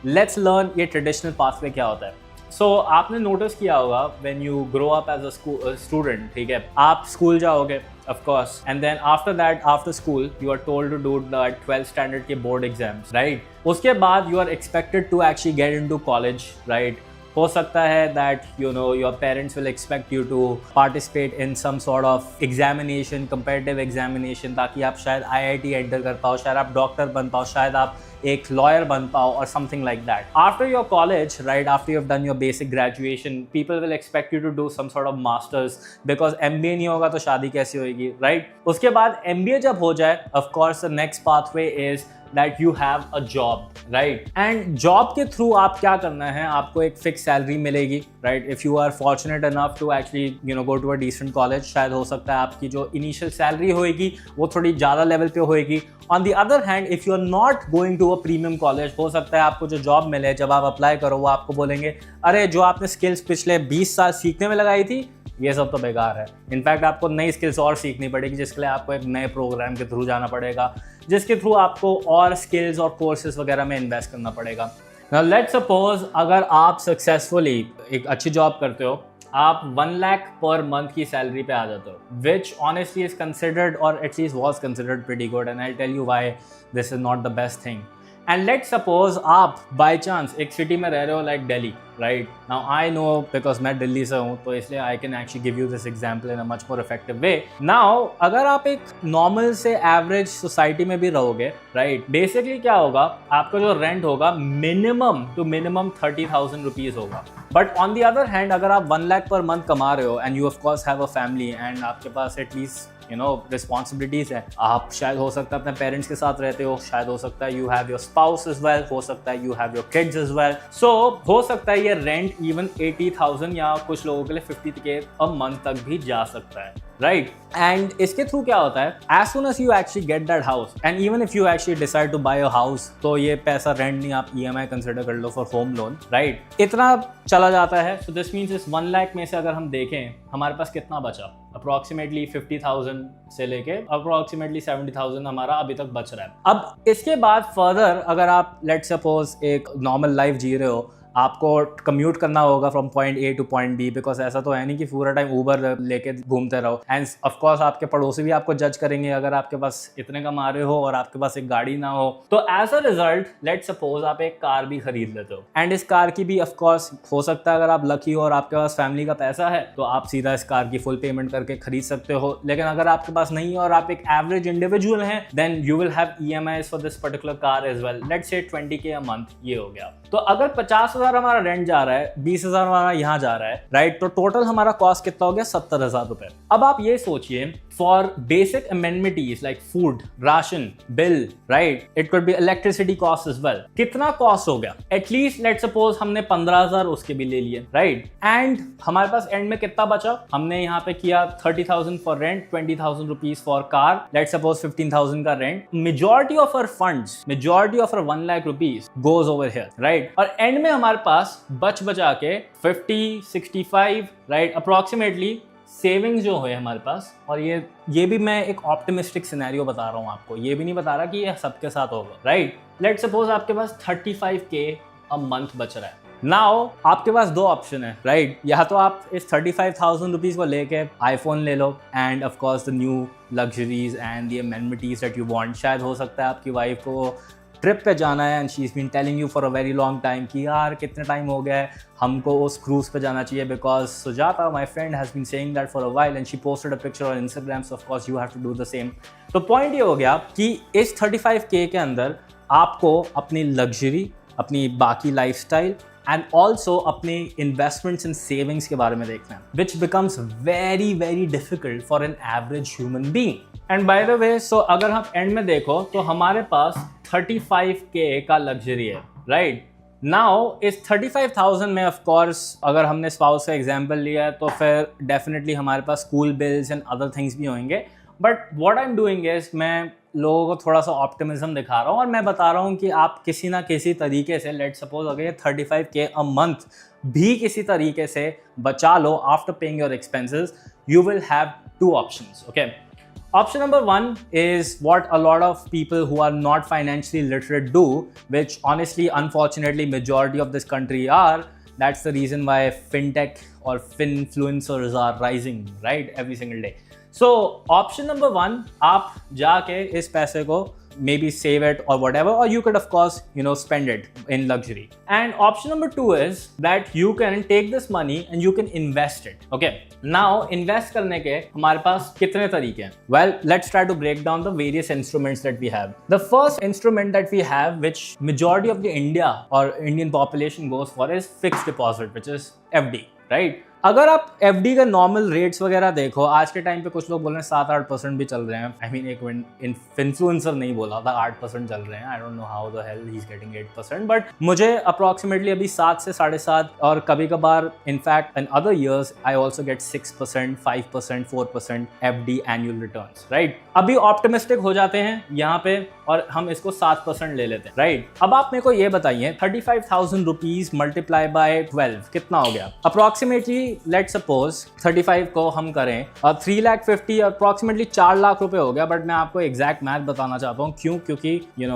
Let's learn ये traditional pathway क्या होता है। आपने नोटिस किया होगा when you grow up as a student, ठीक है, आप स्कूल जाओगे of course, and then after that, after school you are told to do the 12th standard के board exams, right? उसके बाद you are expected to actually get into college, right? हो सकता है that your parents will expect you to participate in some sort of examination, competitive examination, ताकि आप शायद IIT enter कर पाओ, शायद आप डॉक्टर बन पाओ, शायद आप एक लॉयर बन पाओ और something like that. After your college, right, after you have done your basic graduation, people will expect you to do some sort of masters, because MBA नहीं होगा तो शादी कैसे होगी, राइट? उसके बाद MBA जब हो जाए, of course the next pathway is that you have a job, right? And job के थ्रू आप क्या करना है, आपको एक फिक्स सैलरी मिलेगी, right? If you are fortunate enough to actually go to a decent college, शायद हो सकता है आपकी जो इनिशियल सैलरी होएगी वो थोड़ी ज़्यादा लेवल पे होएगी। On the other hand, if you are not going to a premium college, हो सकता है आपको जो जॉब मिले जब आप अप्लाई करो वो आपको बोलेंगे अरे जो आपने स्किल्स पिछले 20 साल सीखने में लगाई थी ये सब तो बेकार है। इनफैक्ट आपको नई स्किल्स और सीखनी पड़ेगी, जिसके लिए आपको एक नए प्रोग्राम के थ्रू जाना पड़ेगा, जिसके थ्रू आपको और स्किल्स और कोर्सेज वगैरह में इन्वेस्ट करना पड़ेगा। नाउ लेट्स सपोज अगर आप सक्सेसफुली एक अच्छी जॉब करते हो, आप 1 लाख पर मंथ की सैलरी पे आ जाते हो, विच ऑनेस्टली इज कंसिडर्ड और at least was considered pretty good, and I tell you why this is not the best thing. And let's suppose आप बाई चांस एक सिटी में रह रहे हो like Delhi, right? Now I know because मैं दिल्ली से हूँ तो इसलिए I can actually give you this example in a much more effective way. Now अगर आप एक नॉर्मल से एवरेज सोसाइटी में भी रहोगे, राइट, बेसिकली क्या होगा, आपका जो रेंट होगा मिनिमम टू मिनिमम 30,000 रुपीज होगा। But on the other hand अगर आप 1 लाख पर मंथ कमा रहे हो and you of course have a family and आपके पास एटलीस्ट रिस्पॉन्सिबिलिटीज है, आप शायद हो सकता है अपने पेरेंट्स के साथ रहते हो, शायद हो सकता है you have your spouse as well, हो सकता है you have your kids as well, so हो सकता है ये रेंट इवन 80,000 या कुछ लोगों के लिए 50K अ मंथ तक भी जा सकता है, राइट? एंड इसके थ्रू क्या होता है, as soon as you actually get that house and even if you actually decide to buy a house, तो ये पैसा रेंट नहीं, आप EMI कंसिडर कर लो फॉर होम लोन, राइट? इतना चला जाता है। सो दिस मीन्स इस 1 लाख में से अगर हम देखें हमारे पास कितना बचा, अप्रॉक्सीमेटली 50,000 से लेके अप्रॉक्सीमेटली 70,000 हमारा अभी तक बच रहा है। अब इसके बाद फर्दर अगर आप लेट सपोज एक नॉर्मल लाइफ जी रहे हो, आपको कम्यूट करना होगा from point A two point B, because ऐसा तो है नहीं कि पूरा टाइम ऊबर लेके घूमते रहो, एंड ऑफ कोर्स आपके पड़ोसी भी आपको जज करेंगे अगर आपके पास इतने कमा रहे हो और आपके पास एक गाड़ी ना हो। तो as a result let suppose आप एक कार भी खरीद लेते हो, एंड इस कार की भी ऑफ कोर्स हो सकता है अगर आप लकी हो और आपके पास फैमिली का पैसा है तो आप सीधा इस कार की फुल पेमेंट करके खरीद सकते हो। लेकिन अगर आपके पास नहीं है और आप एक एवरेज इंडिविजुअल हैं, then you will have EMIs for this particular car as well, let's say 20K a month ये हो गया। तो अगर 50,000 हमारा रेंट जा रहा है, 20,000 हमारा यहाँ जा रहा है, राइट, तो टोटल हमारा कॉस्ट कितना हो गया, 70,000 रुपए। अब आप ये सोचिए for basic amenities like food, ration, bill, right, it could be electricity cost as well, कितना कॉस्ट हो गया, एटलीस्ट लेट सपोज हमने 15,000 उसके भी ले लिए, राइट? एंड हमारे पास एंड में कितना बचा, हमने यहाँ पे किया 30,000 for rent, 20,000 rupees for car, let suppose 15,000 का rent, majority of our funds, majority of our 1 lakh rupees goes over here, right? और एंड में हमारे पास बचा के 50, 65, राइट, अप्रोक्सीमेटली सेविंग्स जो है हमारे पास। और ये भी मैं एक ऑप्टिमिस्टिक सिनेरियो बता रहा हूँ आपको, ये भी नहीं बता रहा कि ये सबके साथ होगा, राइट? लेट सपोज आपके पास 35K अ मंथ बच रहा है। नाउ आपके पास दो ऑप्शन है, राइट? या तो आप इस 35,000 रुपीज को लेके आईफोन ले लो and of course the new luxuries and the amenities that you want. शायद हो सकता है आपकी वाइफ को ट्रिप पे जाना है and she is been telling you for a very long time कि यार कितने टाइम हो गया है, हमको उस क्रूज पे जाना चाहिए, because Sujata my friend has been saying that for a while and she posted a picture on Instagram, so of course you have to do the same. तो पॉइंट ये हो गया कि इस 35K के अंदर आपको अपनी लग्जरी, अपनी बाकी लाइफस्टाइल एंड ऑल्सो अपने इन्वेस्टमेंट्स एंड सेविंग्स के बारे में देखना है, which becomes very very difficult for an average human being. And by the way, so अगर हम एंड में देखो तो हमारे पास 35K का लग्जरी है, राइट? नाउ इस 35,000 में ऑफ कोर्स अगर हमने स्पाउस का एग्जांपल लिया है तो फिर डेफिनेटली हमारे पास school bills and other things भी होंगे। But what I am doing is मैं लोगों को थोड़ा सा ऑप्टिमिज्म दिखा रहा हूँ और मैं बता रहा हूँ कि आप किसी ना किसी तरीके से, लेट सपोज अगर ये 35K अ मंथ भी किसी तरीके से बचा लो after paying your expenses, you will have 2 options, okay? Option number one is what a lot of people who are not financially literate do, which honestly, unfortunately, majority of this country are. That's the reason why fintech or finfluencers are rising, right, every single day. So option number one, आप जाके इस पैसे को maybe save it or whatever, or you could of course spend it in luxury. And option number two is that you can take this money and you can invest it. Okay, now invest करने के हमारे पास कितने तरीके हैं? Well, let's try to break down the various instruments that we have. The first instrument that we have, which majority of the India or Indian population goes for, is fixed deposit, which is FD, right? अगर आप FD का normal rates वगैरह देखो, आज के time पे कुछ लोग बोल रहे हैं 7-8% भी चल रहे हैं. आई मीन एक इन्फ्लुएंसर नहीं बोला था, 8% चल रहे हैं. I don't know how the hell he is getting 8%, but मुझे अप्रॉक्सीमेटली अभी 7 से 7.5, और कभी कभार in fact in other years I also get 6%, 5%, 4% FD annual returns, right. अभी ऑप्टिमिस्टिक हो जाते हैं यहाँ पे और हम इसको 7% ले लेते हैं, राइट. अब आप मेरे को ये बताइए 35,000 रुपीज मल्टीप्लाई बाय 12 कितना हो गया? अप्रॉक्सीमेटली लेट्स सपोज 35 को हम करें और 3,50,000 अप्रॉक्सीमेटली 4 लाख रुपए हो गया. बट मैं आपको एग्जैक्ट मैथ बताना चाहता हूँ. क्यों? क्योंकि आई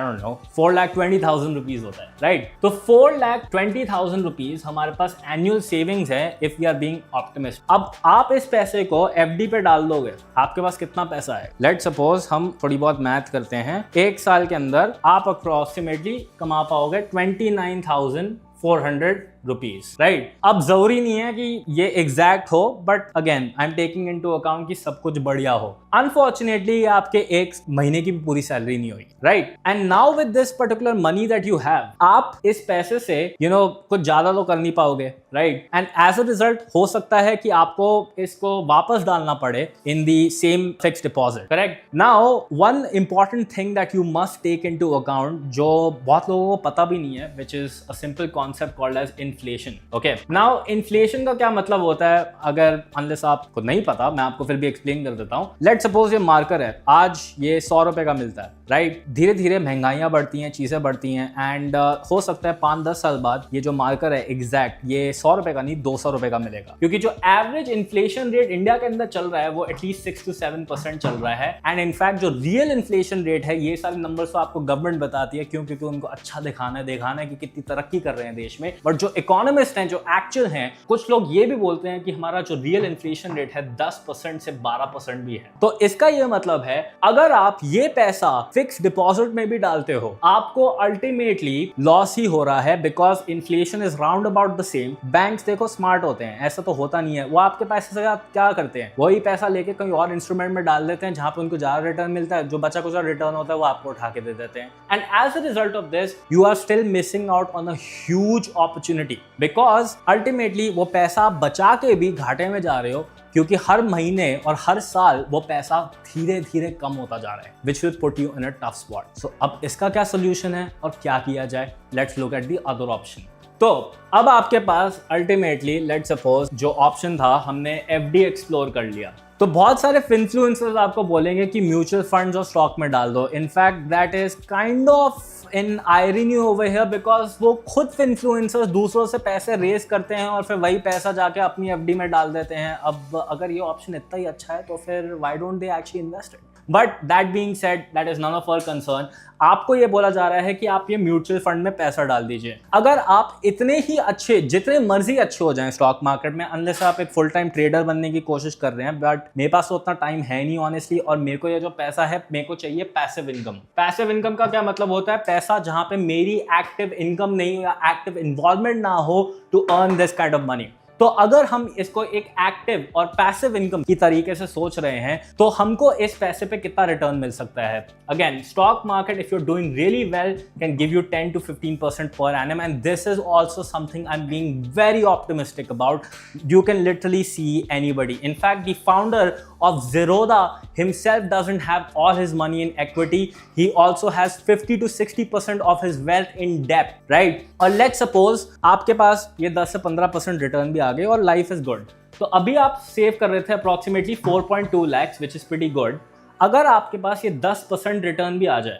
डोंट नो 4,20,000 रुपीज होता है, राइट. तो 4,20,000 रुपीज हमारे पास एनुअल सेविंग्स है if we are being optimist. अब आप इस पैसे को FD पे डाल दोगे, आपके पास कितना पैसा है? लेट्स सपोज हम थोड़ी बहुत मैथ करते हैं. एक साल के अंदर आप अप्रॉक्सीमेटली कमा पाओगे 29,400 रुपीज, राइट. अब जरूरी नहीं है कि ये एग्जैक्ट हो, but again I am taking into account कि सब कुछ बढ़िया हो. अनफॉर्चुनेटली आपके एक महीने की पूरी सैलरी नहीं हुई, right. And now with this particular money that you have, आप इस पैसे से कुछ ज्यादा तो कर नहीं पाओगे, right. And as a result हो सकता है कि आपको इसको वापस डालना पड़े in the same fixed deposit, correct. Now one important thing that you must take into account, जो बहुत लोगों को पता भी नहीं है, which is a simple concept called as inflation. Okay, now inflation का क्या मतलब होता है? अगर अनलेस आपको नहीं पता, मैं आपको फिर भी एक्सप्लेन कर देता हूं. लेट्स सपोज ये मार्कर है, आज ये 100 रुपए का मिलता है, राइट. धीरे धीरे महंगाइयां बढ़ती हैं, चीजें बढ़ती हैं, एंड हो सकता है 5-10 साल बाद ये जो मार्कर है एग्जैक्ट ये 100 रुपए का नहीं 200 रुपए का मिलेगा. क्योंकि जो एवरेज इन्फ्लेशन रेट इंडिया के अंदर चल रहा है वो एटलीस्ट 6 to 7% चल रहा है. एंड इनफैक्ट जो रियल इन्फ्लेशन रेट है, ये सारे नंबर्स तो आपको गवर्नमेंट बताती है. क्यों? क्योंकि उनको अच्छा दिखाना है कि कितनी तरक्की कर रहे हैं देश में. बट जो इकोनॉमिस्ट हैं, जो एक्चुअल हैं, कुछ लोग ये भी बोलते हैं कि हमारा जो रियल इन्फ्लेशन रेट है 10% से 12% भी है. तो इसका ये मतलब है अगर आप ये पैसा फिक्स डिपॉजिट में भी डालते हो, आपको अल्टीमेटली लॉस ही हो रहा है, because inflation is round about the same. Banks देखो स्मार्ट होते हैं, ऐसा तो होता नहीं है. वो आपके पैसे से क्या करते हैं? वही पैसा लेके कहीं और इंस्ट्रूमेंट में डाल देते हैं जहां पे उनको ज्यादा रिटर्न मिलता है. जो बचा कुछ रिटर्न होता है वो आपको उठा के दे देते हैं. And as a result of this you are still missing out on a huge opportunity, because ultimately वो पैसा आप बचा के भी घाटे में जा रहे हो, क्योंकि हर महीने और हर साल वो पैसा धीरे धीरे कम होता जा रहा है, which will put you in a tough spot. So अब इसका क्या सोल्यूशन है और क्या किया जाए? Let's look at the other option. तो अब आपके पास अल्टीमेटली लेट्स सपोज जो ऑप्शन था, हमने FD एक्सप्लोर कर लिया. तो बहुत सारे इन्फ्लुएंसर्स आपको बोलेंगे कि म्यूचुअल फंड्स और स्टॉक में डाल दो. In fact that is kind of in irony over here, because वो खुद इन्फ्लुएंसर्स दूसरों से पैसे रेज करते हैं और फिर वही पैसा जाके अपनी FD में डाल देते हैं. अब अगर ये ऑप्शन इतना ही अच्छा है तो फिर why don't they actually invest it? But that being said, that is none of our concern. आपको ये बोला जा रहा है कि आप ये म्यूचुअल फंड में पैसा डाल दीजिए. अगर आप इतने ही अच्छे, जितने मर्जी अच्छे हो जाएं स्टॉक मार्केट में, अनलेस आप एक फुल टाइम ट्रेडर बनने की कोशिश कर रहे हैं, बट मेरे पास तो उतना टाइम है नहीं ऑनेस्टली. और मेरे को ये जो पैसा है, मेरे को चाहिए पैसिव इनकम. पैसिव इनकम का क्या मतलब होता है? पैसा जहां पे मेरी एक्टिव इनकम नहीं या एक्टिव इन्वॉल्वमेंट ना हो to earn this kind of money. तो अगर हम इसको एक एक्टिव और पैसिव इनकम की तरीके से सोच रहे हैं, तो हमको इस पैसे पे कितना रिटर्न मिल सकता है? Again, stock market if you are doing really well can give you 10 to 15% per annum, and this is also something I'm being very optimistic about. You can literally see anybody. In fact, the founder of Zerodha himself doesn't have all his money in equity. He also has 50 to 60% of his wealth in debt, right? और let's suppose आपके पास ये 10 से 15% return भी आ गए और life is good. तो अभी आप सेव कर रहे थे approximately 4.2 lakhs, which is pretty good. अगर आपके पास ये 10% रिटर्न भी आ जाए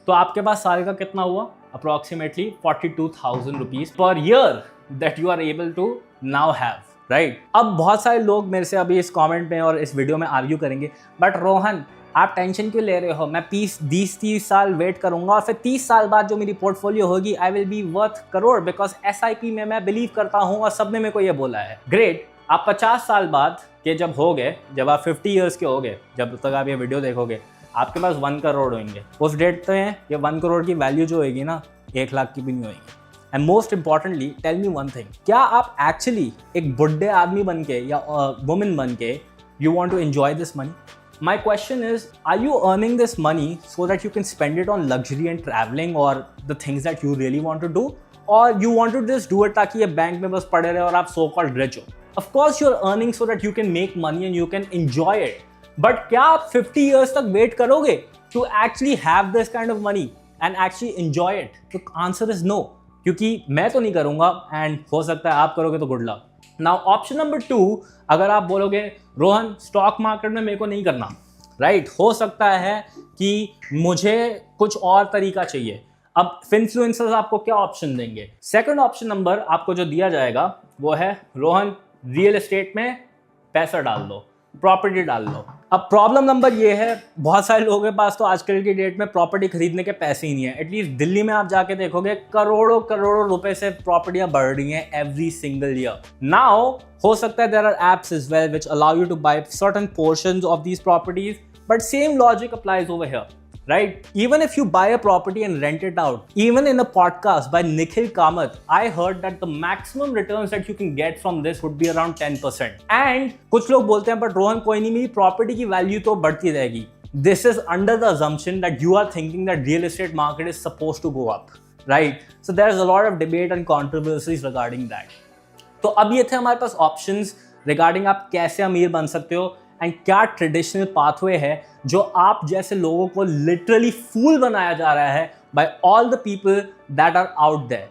तो आपके पास साल का कितना हुआ? Approximately 42,000 rupees per year that you are able to now have, right? अब बहुत सारे लोग मेरे से अभी इस कमेंट में और इस वीडियो में आर्ग्यू करेंगे, बट रोहन आप टेंशन क्यों ले रहे हो, मैं 20-30 साल वेट करूंगा और फिर 30 साल बाद जो मेरी पोर्टफोलियो होगी I will be worth crore, because SIP में मैं बिलीव करता हूँ और सबने मेरे को ये बोला है। ग्रेट, आप 50 साल बाद के जब हो गए, जब आप 50 ईयर्स के हो गए, जब तक आप ये वीडियो देखोगे आपके पास 1 करोड़ होंगे। उस डेट पे ये 1 करोड़ की वैल्यू जो होगी ना 1 लाख की भी नहीं होगी। And most importantly tell me one thing, क्या आप एक्चुअली एक बुढ़े आदमी बन के या वुमेन बन के you want to enjoy this money? My question is, are you earning this money so that you can spend it on luxury and traveling or the things that you really want to do? Or you want to just do it ताकि ये bank में बस पड़े रहे और आप so called rich हो? Of course you're earning so that you can make money and you can enjoy it. But क्या आप 50 years तक wait करोगे to actually have this kind of money and actually enjoy it? The answer is no. क्योंकि मैं तो नहीं करूँगा and हो सकता है आप करोगे तो good luck. Now option number 2, अगर आप बोलोगे रोहन स्टॉक मार्केट में मेरे को नहीं करना, राइट, हो सकता है कि मुझे कुछ और तरीका चाहिए। अब फिन्फ्लुएंसर्स आपको क्या ऑप्शन देंगे? सेकंड ऑप्शन नंबर आपको जो दिया जाएगा वो है रोहन रियल एस्टेट में पैसा डाल दो, प्रॉपर्टी डाल लो। अब प्रॉब्लम नंबर ये है, बहुत सारे लोगों के पास तो आजकल की डेट में प्रॉपर्टी खरीदने के पैसे ही नहीं है। एटलीस्ट दिल्ली में आप जाके देखोगे करोड़ों करोड़ों रुपए से प्रॉपर्टियां बढ़ रही हैं एवरी सिंगल ईयर। नाउ हो सकता है there are apps as well which allow you to buy certain portions of these properties, but same logic applies over here, right? Even if you buy a property and rent it out, even in a podcast by Nikhil Kamath, I heard that the maximum returns that you can get from this would be around 10%. And कुछ लोग बोलते हैं but Rohan कोई नहीं, मेरी property की value तो बढ़ती रहेगी। This is under the assumption that you are thinking that real estate market is supposed to go up, right? So there is a lot of debate and controversies regarding that. तो अब ये थे हमारे पास options regarding आप कैसे अमीर बन सकते हो एंड क्या ट्रेडिशनल पाथवे है जो आप जैसे लोगों को लिटरली फूल बनाया जा रहा है by all the people that are out there.